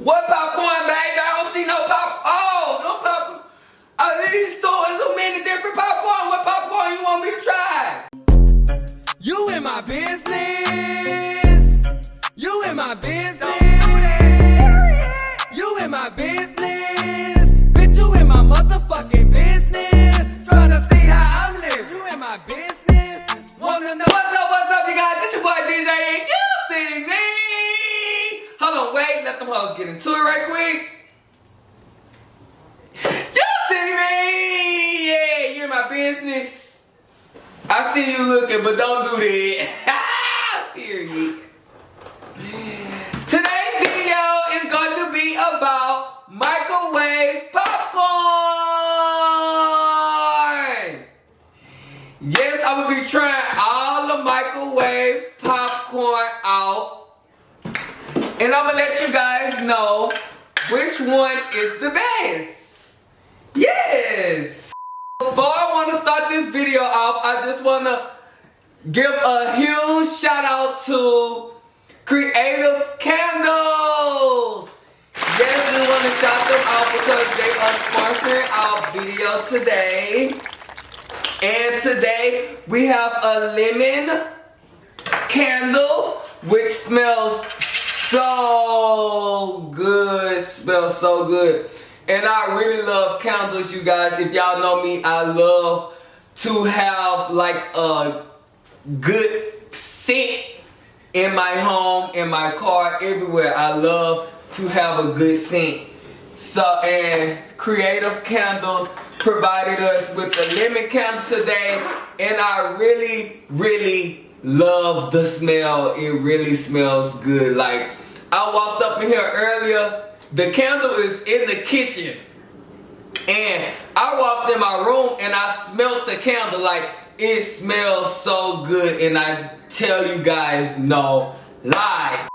What popcorn, baby? I don't see no pop. Oh, no popcorn. These stores so many different popcorn. What popcorn you want me to try? You in my business. You in my business. You in my business. Bitch, you in my motherfucking business. Tryna see how I'm living. You in my business. Wanna know what's up, you guys? This your boy DJ and you see me. Hold on, wait, let them hoes get into it right quick. You see me? Yeah, you're in my business. I see you looking, but don't do that. Period. Today's video is going to be about microwave popcorn. Yes, I'm going to be trying all the microwave popcorn out. And I'm going to let you guys know which one is the best. Yes. Before I want to start this video off, I just want to give a huge shout out to Creative Candles. Yes, we want to shout them out because they are sponsoring our video today. And today we have a lemon candle which smells so good. Smells so good. And I really love candles, you guys. If y'all know me, I love to have like a good scent in my home, in my car, everywhere. I love to have a good scent. So, and Creative Candles provided us with the lemon candle today. And I really, really love the smell. It really smells good. Like, I walked up in here earlier. The candle is in the kitchen. And I walked in my room and I smelled the candle. Like, it smells so good. And I tell you guys, no lie.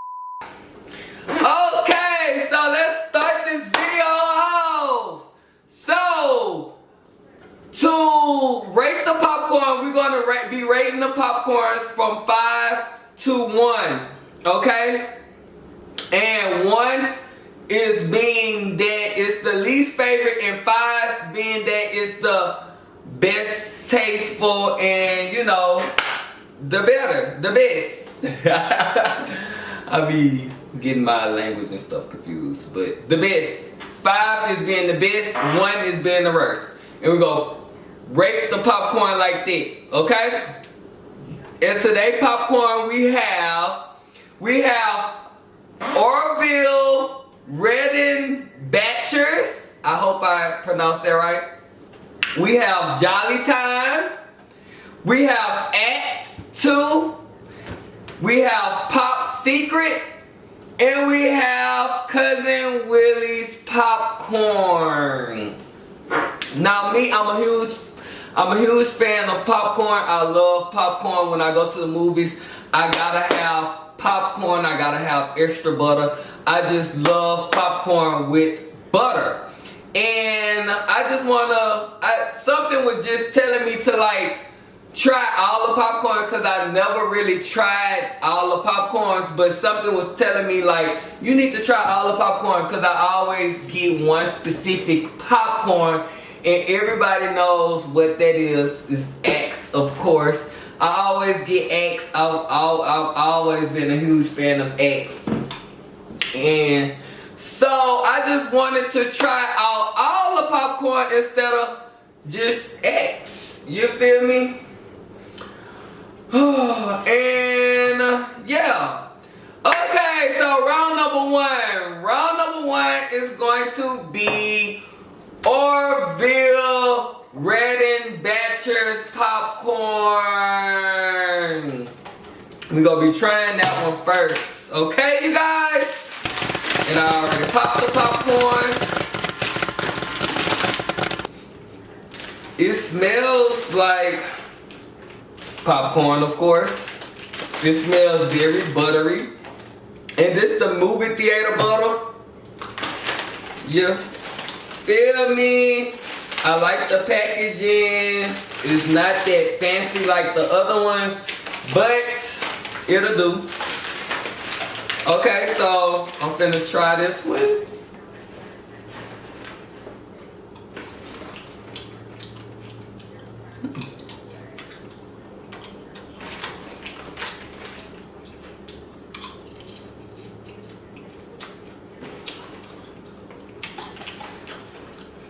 Okay, so let's start this video off. So, to rate the popcorn, we're going to be rating the popcorns from 5 to 1. Okay? And 1 is being that it's the least favorite, and 5 being that it's the best tasteful and, you know, the better, the best. I be getting my language and stuff confused, but the best. 5 is being the best, 1 is being the worst. And we go rate the popcorn like that, okay? And today popcorn we have Orville Redden Batchers. I hope I pronounced that right. We have Jolly Time. We have Axe 2. We have Pop Secret. And we have Cousin Willie's Popcorn. Now me, I'm a huge fan of popcorn. I love popcorn. When I go to the movies, I gotta have popcorn. I gotta have extra butter. I just love popcorn with butter. And I just wanna, something was just telling me to like try all the popcorn because I never really tried all the popcorns, but something was telling me like you need to try all the popcorn because I always get one specific popcorn and everybody knows what that is Axe, of course. I always get Axe. I've always been a huge fan of Axe. And so I just wanted to try out all the popcorn instead of just Axe. You feel me? And yeah. Okay, so round number 1. Round number 1 is going to be Orville Redden Batchers popcorn. We're gonna be trying that one first. Okay, you guys? And I already popped the popcorn. It smells like popcorn, of course. It smells very buttery. And this is the movie theater butter. You feel me? I like the packaging. It's not that fancy like the other ones, but it'll do. Okay, so I'm finna try this one.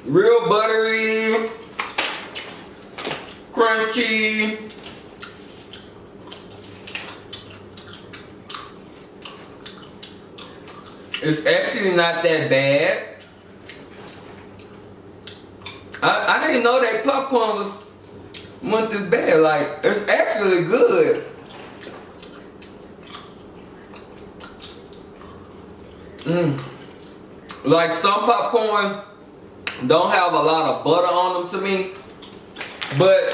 Real buttery, crunchy. It's actually not that bad. I didn't know that popcorn wasn't this bad. Like, it's actually good. Like, some popcorn don't have a lot of butter on them to me. But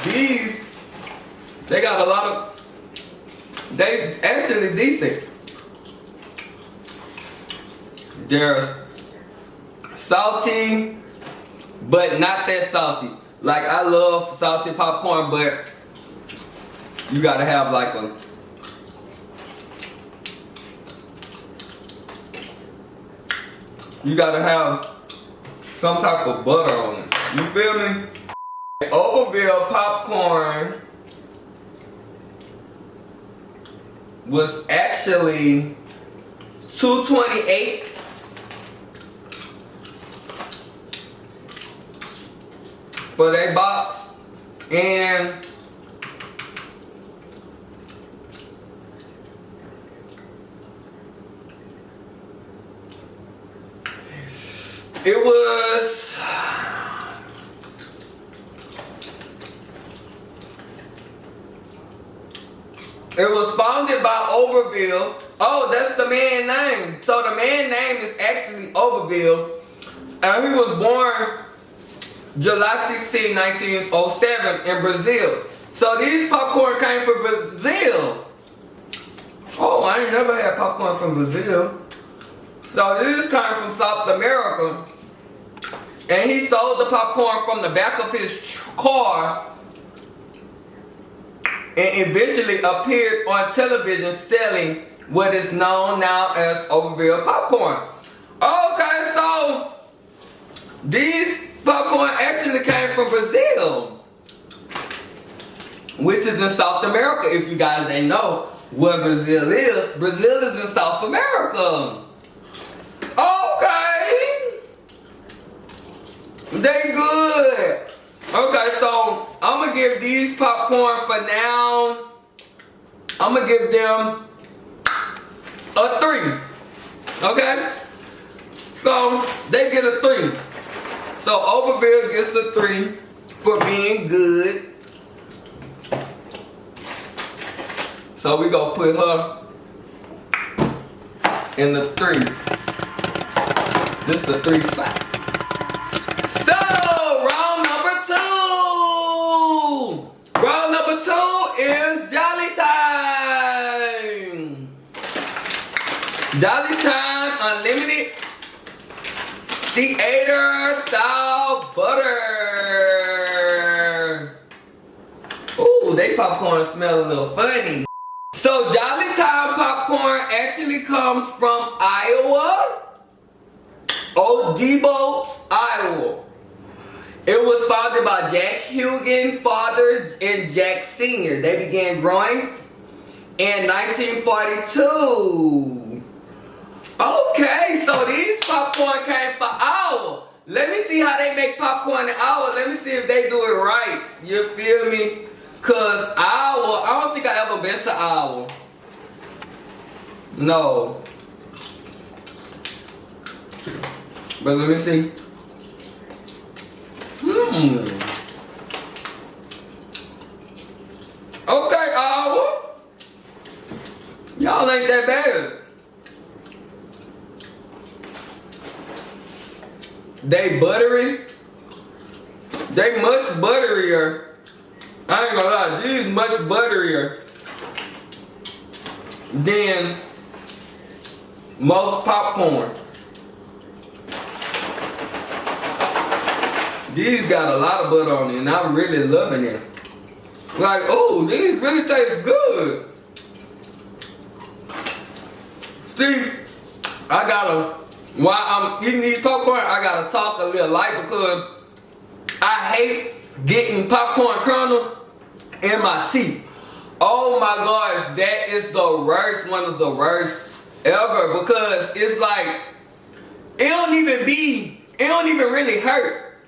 these, they got a lot of, they actually decent. They're salty, but not that salty. Like, I love salty popcorn, but you gotta have like you gotta have some type of butter on it. You feel me? Oberville popcorn was actually $2.28. For that box, and it was founded by Oberville. Oh, that's the man's name. So the man's name is actually Oberville, and he was born July 16, 1907 in Brazil. So these popcorn came from Brazil. Oh, I ain't never had popcorn from Brazil. So this came from South America. And he sold the popcorn from the back of his car and eventually appeared on television selling what is known now as Oberville popcorn. Okay, so these popcorn actually came from Brazil, which is in South America. If you guys ain't know what Brazil is in South America. Okay, they good. Okay, so I'm gonna give these popcorn for now, I'm gonna give them a 3. Okay, so they get a 3. So Oberville gets a 3 for being good. So we gonna put her in the 3. This the 3 spot. So round number 2. Round number 2 is Jolly Time. Jolly Time Unlimited Theater Style Butter. Ooh, they popcorn smell a little funny. So Jolly Time popcorn actually comes from Iowa. Odebolt, Iowa. It was founded by Jack Hugan, father, and Jack Sr. They began growing in 1942. Okay, so these popcorn came from Iowa. Let me see how they make popcorn in Iowa. Let me see if they do it right. You feel me? Cause Iowa, I don't think I ever been to Iowa. No. But let me see. Okay, Iowa. Y'all ain't that bad. They buttery. They much butterier. I ain't gonna lie, these much butterier than most popcorn. These got a lot of butter on it, and I'm really loving it. Like, oh, these really taste good. See, while I'm eating these popcorn, I gotta talk a little light because I hate getting popcorn kernels in my teeth. Oh my gosh, that is the worst, one of the worst ever, because it's like, it don't even really hurt.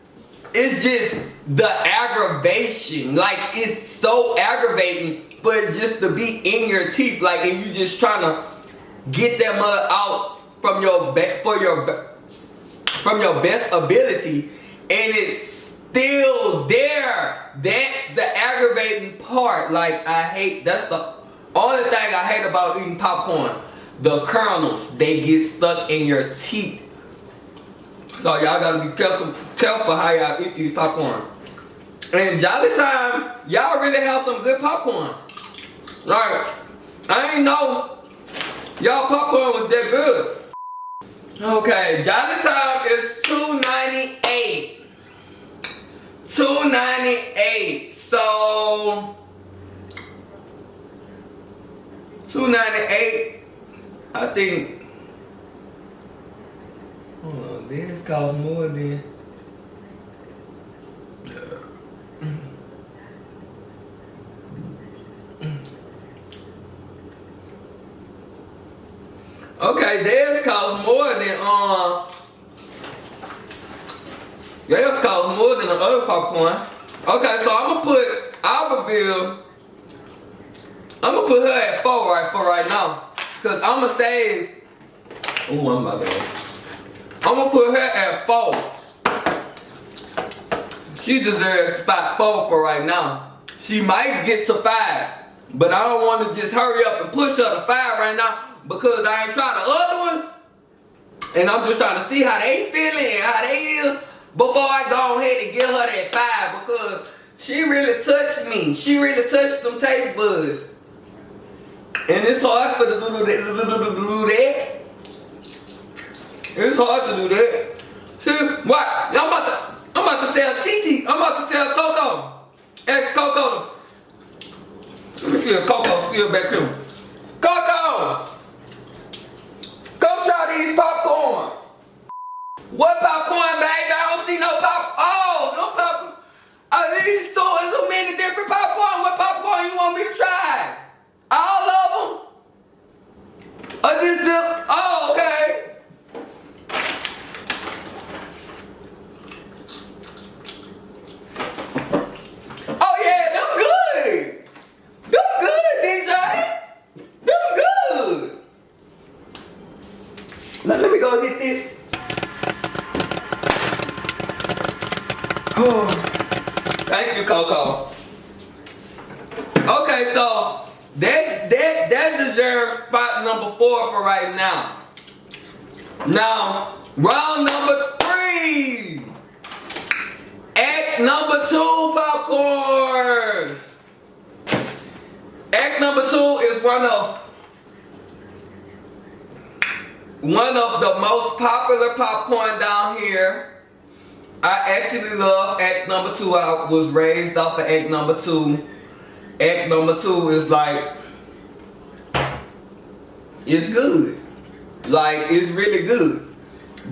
It's just the aggravation. Like, it's so aggravating for it just to be in your teeth, like, and you just trying to get that mud out from your from your best ability, and it's still there. That's the aggravating part. Like, that's the only thing I hate about eating popcorn. The kernels, they get stuck in your teeth. So y'all gotta be careful how y'all eat these popcorn. And Jolly Time, y'all really have some good popcorn. Like, I ain't know y'all popcorn was that good. Okay, Jolly Time is $2.98. $2.98. So $2.98. I think. Hold on, this costs more than. Okay, theirs cost more than the other popcorn. Okay, so I'm gonna put her at 4 for right now. Cause I'm gonna save. Ooh, I'm about to. I'm gonna put her at 4. She deserves spot 4 for right now. She might get to 5, but I don't want to just hurry up and push her to 5 right now because I ain't tried the other ones, and I'm just trying to see how they feeling and how they is before I go ahead and get her that 5, because she really touched me. She really touched them taste buds, and it's hard for the do that. It's hard to do that. See, what? I'm about to tell TT. I'm about to tell Coco. Ask Coco. Let me see if Coco's still back here. Coco! Come try these popcorn. What popcorn, baby? I don't see no pop. Oh, no popcorn. These stores so many different popcorn. What popcorn you want me to try? All of them? Oh, okay. Let me go hit this. Oh, thank you, Coco. Okay, so that deserves spot number 4 for right now. Now, round number 3. Act number 2 popcorn. Act number 2 is one of the most popular popcorn down here. I actually love Act number 2. I was raised off of Act number 2. Act number 2 is like, it's good. Like, it's really good.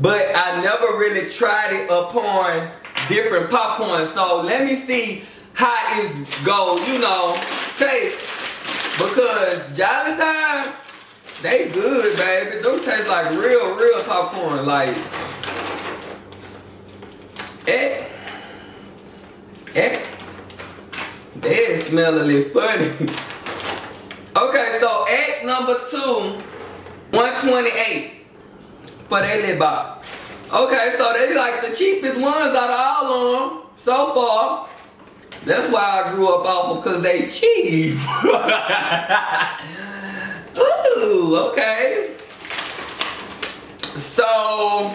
But I never really tried it upon different popcorn. So let me see how it goes, taste. Because Jolly Time, they good, baby. Those taste like real popcorn. Like, they smell a little funny. Okay, so act number 2, $128 for that little box. Okay, so they like the cheapest ones out of all of them so far. That's why I grew up off of, because they cheap. Ooh, okay. So,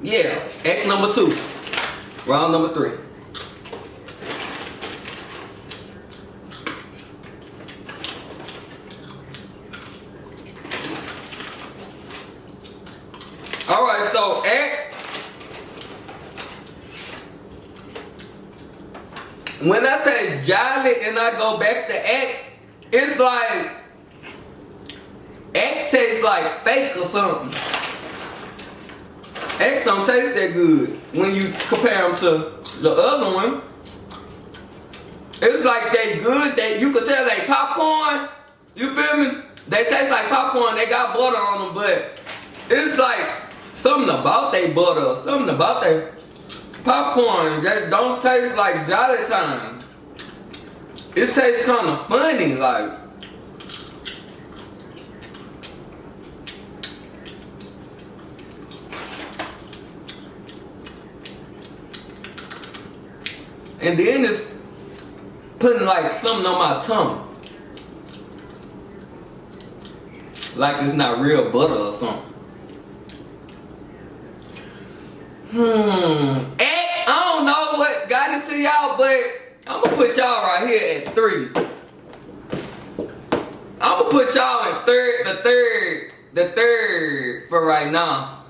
yeah, act number 2, round number 3. Alright, so when I say Jolly and I go back to act, it's like like fake or something. X don't taste that good when you compare them to the other one. It's like they good, you can tell they popcorn. You feel me? They taste like popcorn, they got butter on them, but it's like something about they butter, something about they popcorn that don't taste like Jolly Time. It tastes kind of funny, like. And then it's putting like something on my tongue. Like it's not real butter or something. I don't know what got into y'all, but I'm gonna put y'all right here at 3. I'm gonna put y'all in the third for right now.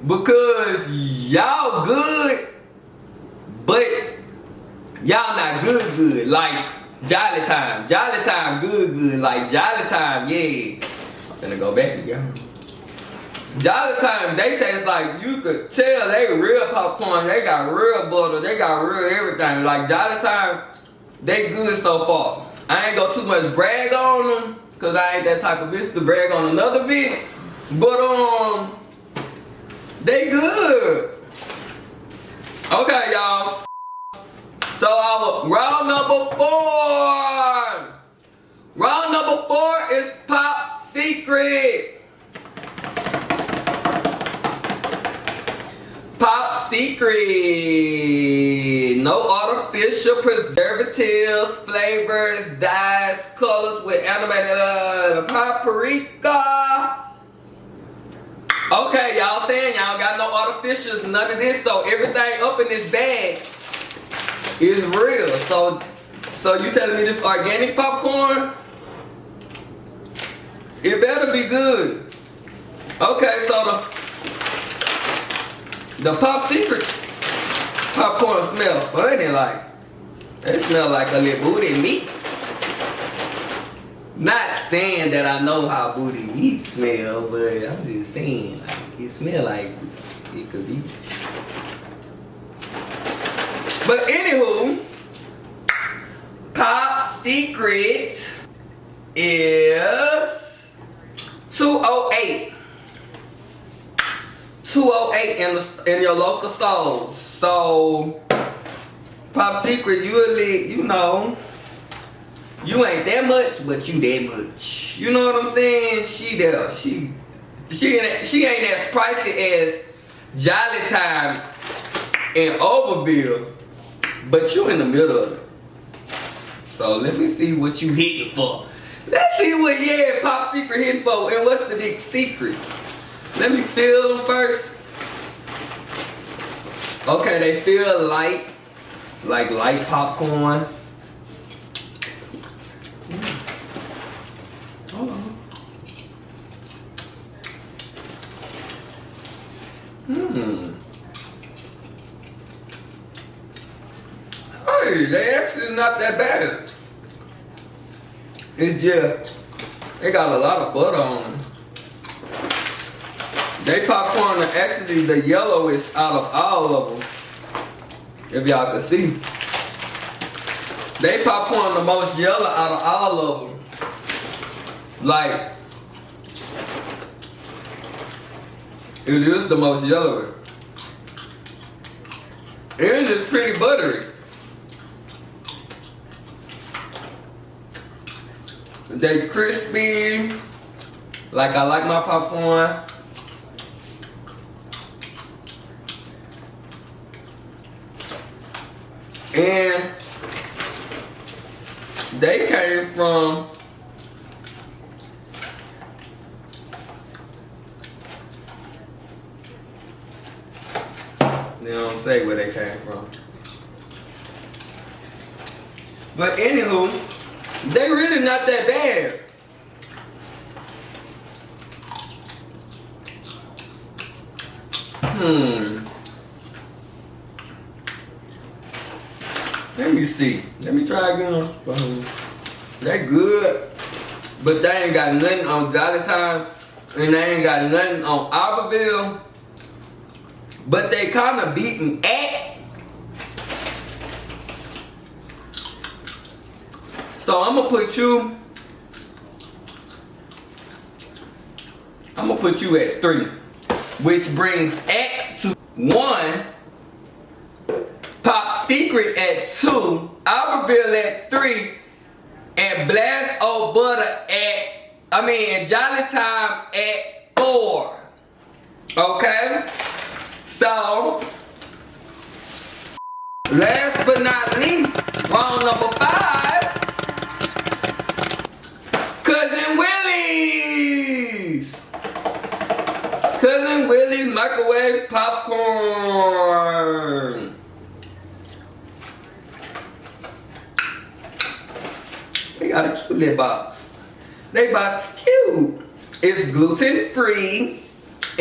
Because y'all good, but y'all not good. Like Jolly Time. Jolly Time good. Like Jolly Time, yeah. I'm finna go back again. Jolly Time, they taste like you could tell they real popcorn. They got real butter. They got real everything. Like Jolly Time, they good so far. I ain't go too much brag on them, cause I ain't that type of bitch to brag on another bitch. But they good. Okay, y'all. So our round number 4. Round number 4 is Pop Secret. Pop Secret. No artificial preservatives, flavors, dyes, colors with animated paprika. Okay, y'all saying y'all got no artificials, none of this, so everything up in this bag is real. So you telling me this organic popcorn? It better be good. Okay, so the Pop Secret popcorn smell funny, like it smell like a little booty meat. Not saying that I know how booty meat smell, but I'm just saying like it smell like it could be. But anywho, Pop Secret is 208. 208 in your local stores. So Pop Secret, you know, you ain't that much, but you that much. You know what I'm saying? She ain't as pricey as Jolly Time and Overville, but you in the middle of it. So let me see what you hitting for. Let's see what Pop Secret hitting for, and what's the big secret. Let me feel them first. Okay, they feel light, like light popcorn. Hold on. Hey, they actually not that bad. It's just, they got a lot of butter on them. They popcorn are actually the yellowest out of all of them. If y'all can see. They popcorn the most yellow out of all of them. Like, it is the most yellow. It is pretty buttery. They crispy. Like I like my popcorn. And they came from they don't say where they came from. But anywho, they really not that bad. Let me see. Let me try again. They good. but they ain't got nothing on Jolly Time, and they ain't got nothing on Albertville. But they kind of beating at. So I'm gonna put you at 3, which brings Act to 1, Pop Secret at 2, Albertville at 3, and Blast O Butter and Jolly Time at 4. Okay? So, last but not least, round number 5, Cousin Willie's. Cousin Willie's microwave popcorn. They got a cute little box. They box cute. It's gluten free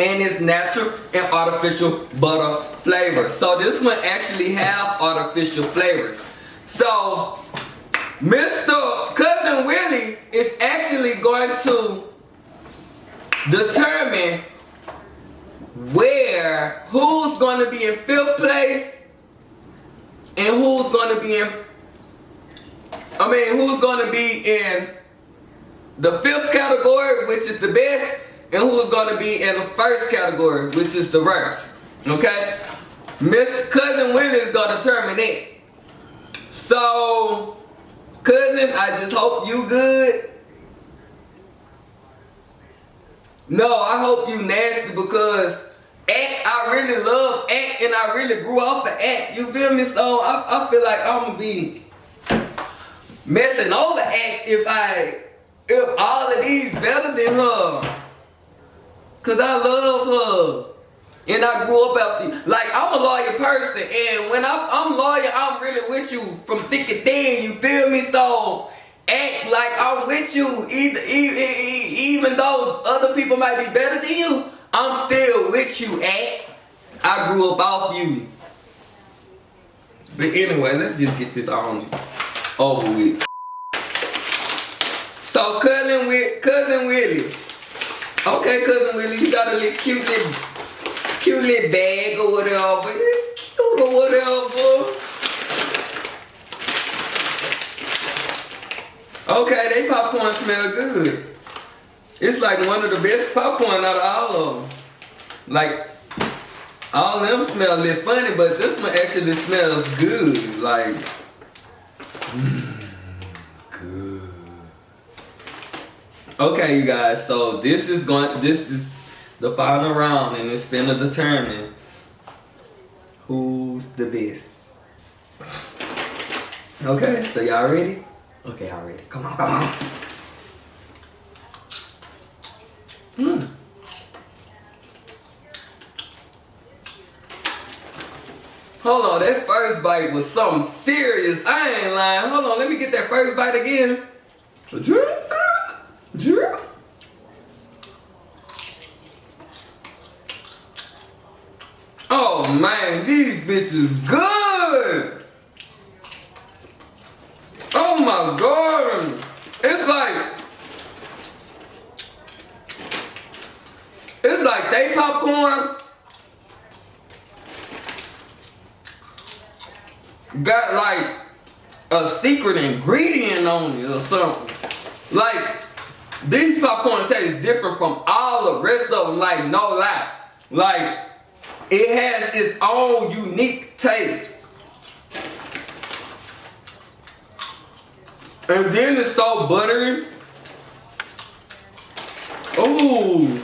and it's natural and artificial butter flavor. So this one actually have artificial flavors. So Mr. Cousin Willie is actually going to determine who's going to be in 5th place and who's going to be in the 5th category, which is the best, and who's going to be in the 1st category, which is the worst. Okay? Mr. Cousin Willie is going to determine it. So, cousin, I just hope you good. No, I hope you nasty because I really love Act and I really grew off of Act. You feel me? So I feel like I'm gonna be messing over Act if all of these better than her. Cause I love her. And I grew up after, like, I'm a loyal person, and when I'm loyal, I'm really with you from thick and thin, you feel me? So, act like I'm with you, even though other people might be better than you, I'm still with you, Act. I grew up off you. But anyway, let's just get this on over with. So, Cousin Willie. Okay, Cousin Willie, you got a little cute little bag or whatever. It's cute or whatever. Okay, they popcorn smell good. It's like one of the best popcorn out of all of them. Like, all of them smell a little funny, but this one actually smells good. Like, good. Okay, you guys, this is the final round, and it's finna determine who's the best. Okay, so y'all ready? Okay, y'all ready. Come on. Hold on, that first bite was something serious. I ain't lying. Hold on, let me get that first bite again. Oh man, these bitches good. Oh my god. It's like they popcorn got like a secret ingredient on it or something. Like, these popcorn taste different from all the rest of them, like, no lie. Like, it has its own unique taste. And then it's so buttery. Ooh.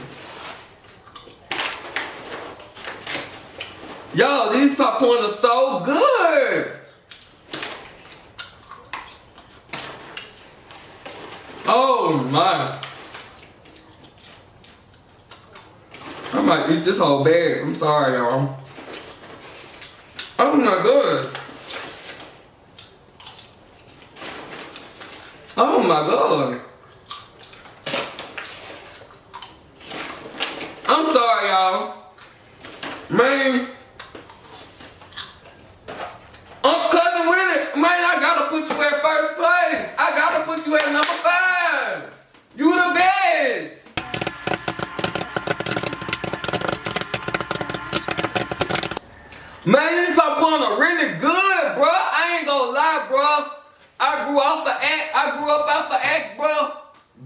Yo, these popcorn are so good. Oh my. I might eat this whole bag. I'm sorry, y'all. Oh my god. Oh my god. I'm sorry, y'all. Man. Cousin Willie, man, I gotta put you at first place. I gotta put you at number 5. You the best. Man, these popcorn are really good, bro. I ain't gonna lie, bro. I grew up off the act, bro.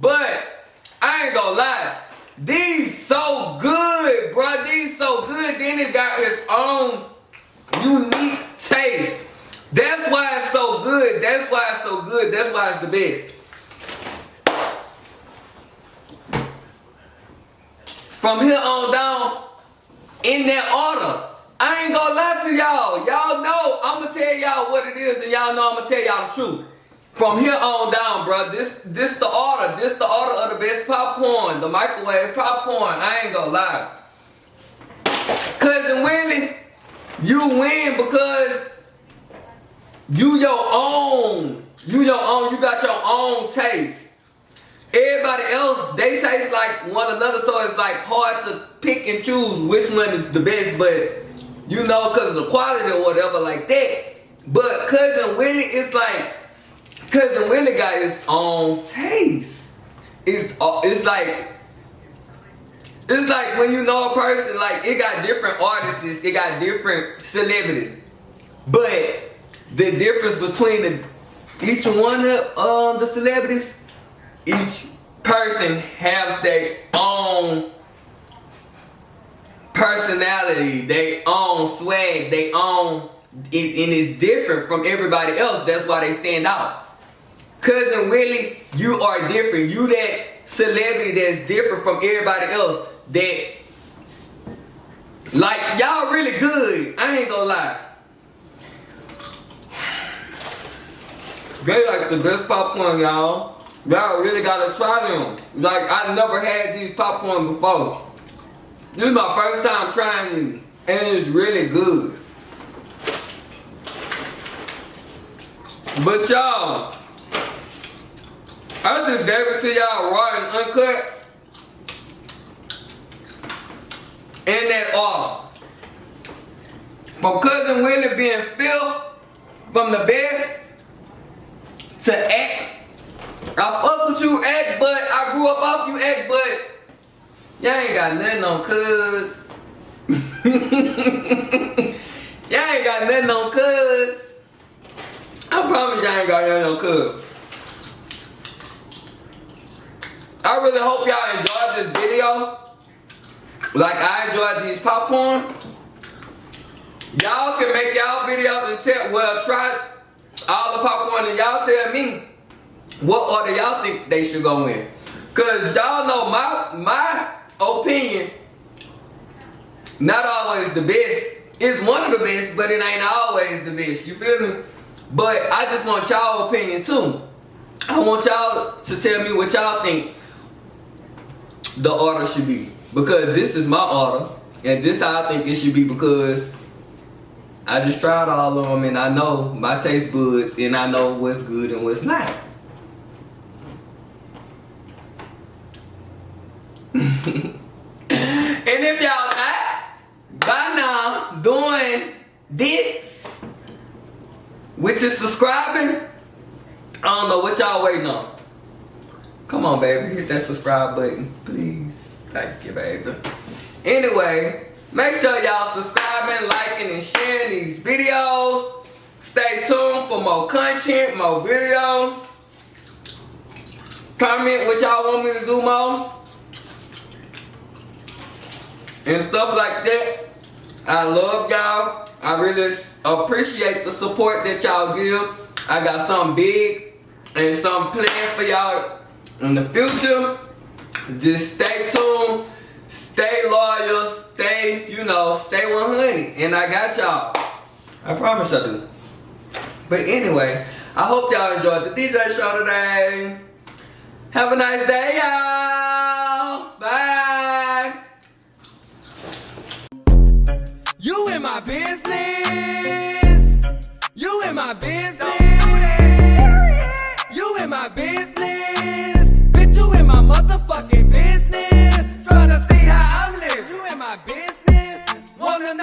But I ain't gonna lie. These so good, bro. These so good. Then it got its own unique taste. That's why it's so good. That's why it's so good. That's why it's the best. From here on down, in that order. I ain't gonna lie to y'all. Y'all know I'ma tell y'all what it is, and y'all know I'ma tell y'all the truth. From here on down, bro, this the order. This the order of the best popcorn, the microwave popcorn. I ain't gonna lie. Cousin Willie, you win because you your own. You got your own taste. Everybody else, they taste like one another, so it's like hard to pick and choose which one is the best, but you know, cause of the quality or whatever like that. But Cousin Willie, it's like Cousin Willie got his own taste. It's like when you know a person, like it got different artists, it got different celebrities. But the difference between each one of the celebrities, each person has their own personality, their own swag, their own, and it's different from everybody else. That's why they stand out. Cousin Willie, you are different. You that celebrity that's different from everybody else. That, like, y'all really good. I ain't gonna lie. They like the best popcorn, y'all. Y'all really gotta try them. Like, I never had these popcorn before. This is my first time trying these, and it's really good. But y'all, I just gave it to y'all raw and uncut. In that order. From Cousin Willie being fifth, from the best to act. I fuck with you, act, but I grew up off you, act, but y'all ain't got nothing on cuz. Y'all ain't got nothing on cuz. I promise y'all ain't got nothing on cuz. I really hope y'all enjoyed this video. Like I enjoyed these popcorn. Y'all can make y'all videos and try all the popcorn and y'all tell me what order y'all think they should go in. Cause y'all know my opinion, not always the best. It's one of the best, but it ain't always the best. You feel me? But I just want y'all opinion too. I want y'all to tell me what y'all think the order should be. Because this is my order, and this how I think it should be, because I just tried all of them and I know my taste buds and I know what's good and what's not. And if y'all not by now doing this, which is subscribing, I don't know what y'all waiting on. Come on, baby, hit that subscribe button, please. Thank you, baby. Anyway, make sure y'all subscribing, liking, and sharing these videos. Stay tuned for more content, more videos. Comment what y'all want me to do more. And stuff like that. I love y'all. I really appreciate the support that y'all give. I got something big and something planned for y'all in the future. Just stay tuned, stay loyal, stay 100. And I got y'all. I promise I do. But anyway, I hope y'all enjoyed the DJ show today. Have a nice day, y'all. Bye. You in my business. You in my business.